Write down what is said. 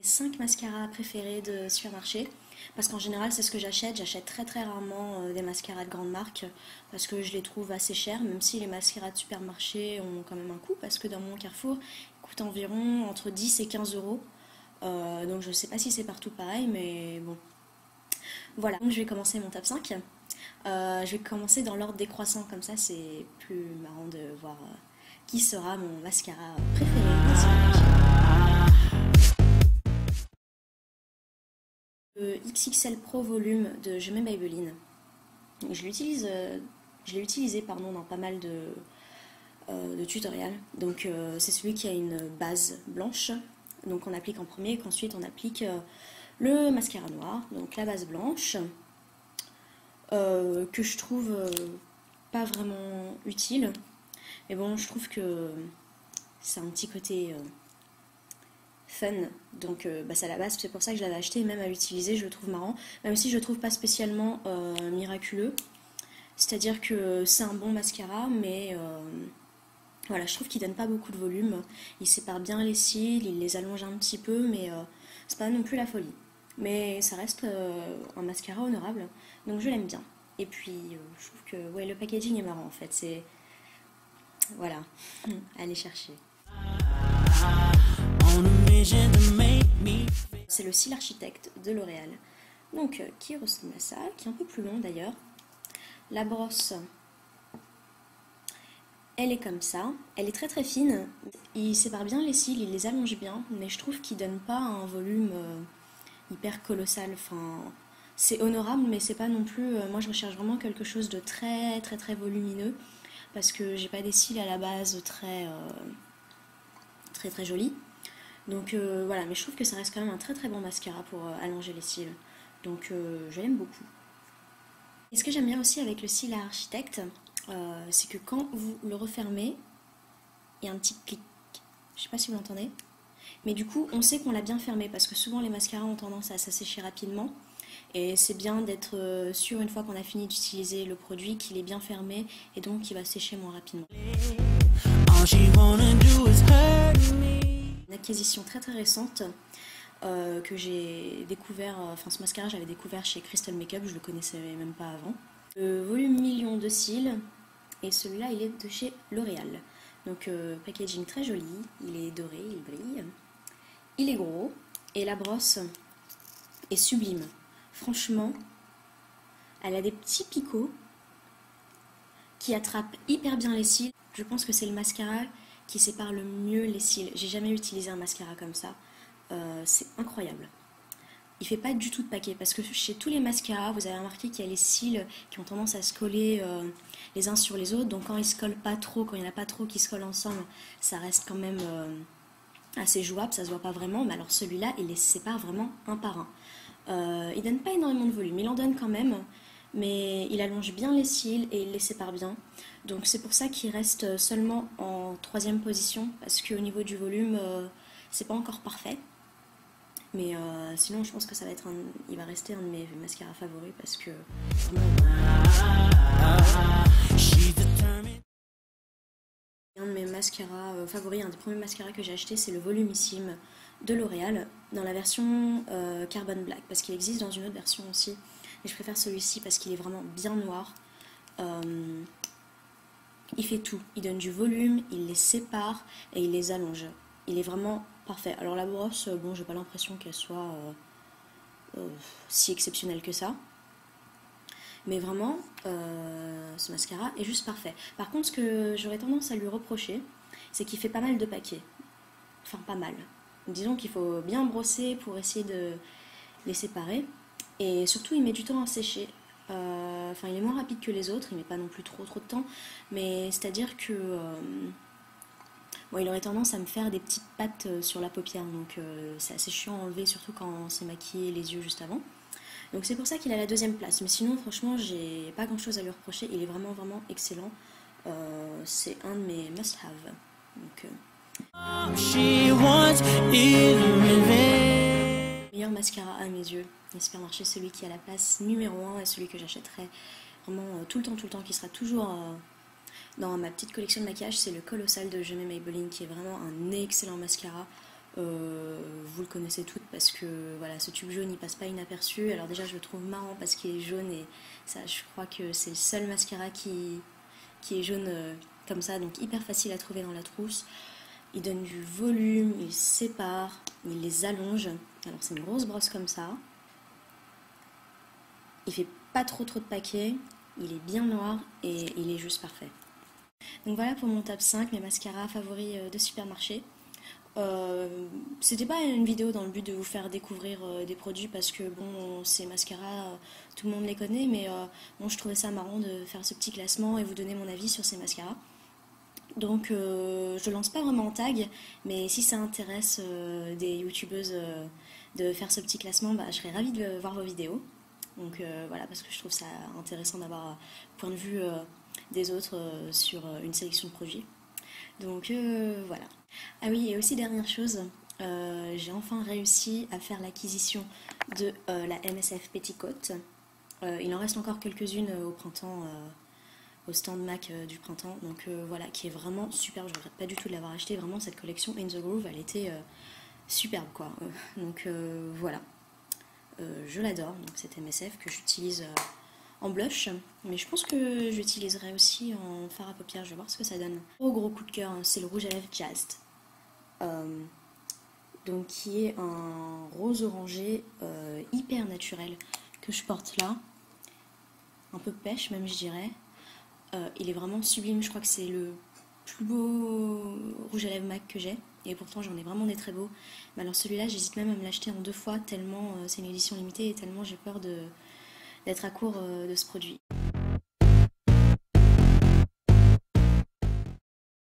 5 mascaras préférés de supermarché. Parce qu'en général, c'est ce que j'achète. J'achète très très rarement des mascaras de grande marque parce que je les trouve assez chers, même si les mascaras de supermarché ont quand même un coût. Parce que dans mon Carrefour, ils coûtent environ entre 10 et 15 euros. Donc je sais pas si c'est partout pareil, mais bon. Voilà, donc je vais commencer mon top 5. Je vais commencer dans l'ordre décroissant, comme ça c'est plus marrant de voir qui sera mon mascara préféré. Le XXL Pro Volume de Je mets Maybelline. Je l'ai utilisé pardon, dans pas mal de tutoriels. Donc c'est celui qui a une base blanche. Donc on applique en premier et qu'ensuite on applique le mascara noir. Donc la base blanche que je trouve pas vraiment utile. Mais bon, je trouve que c'est un petit côté fun. Donc c'est à la base, c'est pour ça que je l'avais acheté et même à l'utiliser, je le trouve marrant. Même si je le trouve pas spécialement miraculeux. C'est-à-dire que c'est un bon mascara, mais voilà, je trouve qu'il donne pas beaucoup de volume. Il sépare bien les cils, il les allonge un petit peu, mais c'est pas non plus la folie. Mais ça reste un mascara honorable, donc je l'aime bien. Et puis je trouve que ouais, le packaging est marrant en fait. C'est voilà, allez chercher. C'est le cil architecte de L'Oréal, donc qui ressemble à ça, qui est un peu plus long d'ailleurs. La brosse, elle est comme ça, elle est très très fine. Il sépare bien les cils, il les allonge bien, mais je trouve qu'il donne pas un volume hyper colossal. Enfin, c'est honorable, mais c'est pas non plus. Moi, je recherche vraiment quelque chose de très très très volumineux parce que j'ai pas des cils à la base très très très jolis. Donc voilà, mais je trouve que ça reste quand même un très très bon mascara pour allonger les cils. Donc je l'aime beaucoup. Et ce que j'aime bien aussi avec le cil à architecte, c'est que quand vous le refermez, il y a un petit clic. Je sais pas si vous l'entendez. Mais du coup, on sait qu'on l'a bien fermé parce que souvent les mascaras ont tendance à s'assécher rapidement. Et c'est bien d'être sûr une fois qu'on a fini d'utiliser le produit qu'il est bien fermé et donc il va sécher moins rapidement. Une acquisition très très récente que j'ai découvert, enfin ce mascara j'avais découvert chez Crystal Makeup, je le connaissais même pas avant. Le volume million de cils et celui-là il est de chez L'Oréal. Donc packaging très joli, il est doré, il brille, il est gros et la brosse est sublime. Franchement, elle a des petits picots qui attrapent hyper bien les cils. Je pense que c'est le mascara qui sépare le mieux les cils. J'ai jamais utilisé un mascara comme ça. C'est incroyable. Il fait pas du tout de paquet parce que chez tous les mascaras, vous avez remarqué qu'il y a les cils qui ont tendance à se coller les uns sur les autres. Donc quand ils se collent pas trop, quand il n'y en a pas trop qui se collent ensemble, ça reste quand même assez jouable, ça se voit pas vraiment. Mais alors celui-là, il les sépare vraiment un par un. Il donne pas énormément de volume, il en donne quand même, mais il allonge bien les cils et il les sépare bien. Donc c'est pour ça qu'il reste seulement en troisième position, parce qu'au niveau du volume, c'est pas encore parfait. Mais sinon, je pense que ça va être il va rester un de mes mascaras favoris parce que un de mes mascaras favoris, un des premiers mascaras que j'ai acheté, c'est le Volumissime de L'Oréal dans la version Carbon Black parce qu'il existe dans une autre version aussi. Mais je préfère celui-ci parce qu'il est vraiment bien noir. Il fait tout. Il donne du volume, il les sépare et il les allonge. Il est vraiment parfait. Alors la brosse, bon, j'ai pas l'impression qu'elle soit si exceptionnelle que ça. Mais vraiment, ce mascara est juste parfait. Par contre, ce que j'aurais tendance à lui reprocher, c'est qu'il fait pas mal de paquets. Enfin, pas mal. Disons qu'il faut bien brosser pour essayer de les séparer. Et surtout, il met du temps à sécher. Enfin, il est moins rapide que les autres, il met pas non plus trop de temps. Mais c'est-à-dire que bon, il aurait tendance à me faire des petites pattes sur la paupière. Donc c'est assez chiant à enlever, surtout quand on s'est maquillé les yeux juste avant. Donc c'est pour ça qu'il a la deuxième place. Mais sinon, franchement, j'ai pas grand chose à lui reprocher. Il est vraiment, vraiment excellent. C'est un de mes must-have. Donc, meilleur mascara à mes yeux. Les supermarchés, celui qui a la place numéro 1 et celui que j'achèterai vraiment tout le temps, qui sera toujours dans ma petite collection de maquillage, c'est le Colossal de Je mets Maybelline, qui est vraiment un excellent mascara. Vous le connaissez toutes parce que voilà, ce tube jaune il passe pas inaperçu. Alors déjà je le trouve marrant parce qu'il est jaune et ça je crois que c'est le seul mascara qui est jaune comme ça, donc hyper facile à trouver dans la trousse. Il donne du volume, il sépare, il les allonge. Alors c'est une grosse brosse comme ça. Il fait pas trop de paquets, il est bien noir et il est juste parfait. Donc voilà pour mon top 5, mes mascaras favoris de supermarché. C'était pas une vidéo dans le but de vous faire découvrir des produits parce que bon, ces mascaras, tout le monde les connaît, mais bon, je trouvais ça marrant de faire ce petit classement et vous donner mon avis sur ces mascaras. Donc je lance pas vraiment en tag, mais si ça intéresse des youtubeuses de faire ce petit classement, bah, je serais ravie de voir vos vidéos. Donc voilà, parce que je trouve ça intéressant d'avoir point de vue des autres sur une sélection de produits. Donc voilà. Ah oui, et aussi dernière chose, j'ai enfin réussi à faire l'acquisition de la MSF Petticoat. Il en reste encore quelques-unes au printemps, au stand Mac du printemps. Donc voilà, qui est vraiment super. Je regrette pas du tout de l'avoir acheté. Vraiment, cette collection In the Groove, elle était superbe quoi. Donc voilà. Je l'adore, donc cette MSF que j'utilise en blush, mais je pense que j'utiliserai aussi en fard à paupières, je vais voir ce que ça donne. Gros coup de cœur, hein, c'est le rouge à lèvres Jazzed, donc qui est un rose orangé hyper naturel que je porte là, un peu pêche même je dirais. Il est vraiment sublime, je crois que c'est le plus beau rouge à lèvres MAC que j'ai, et pourtant j'en ai vraiment des très beaux. Mais alors celui-là j'hésite même à me l'acheter en 2 fois tellement c'est une édition limitée et tellement j'ai peur d'être à court de ce produit.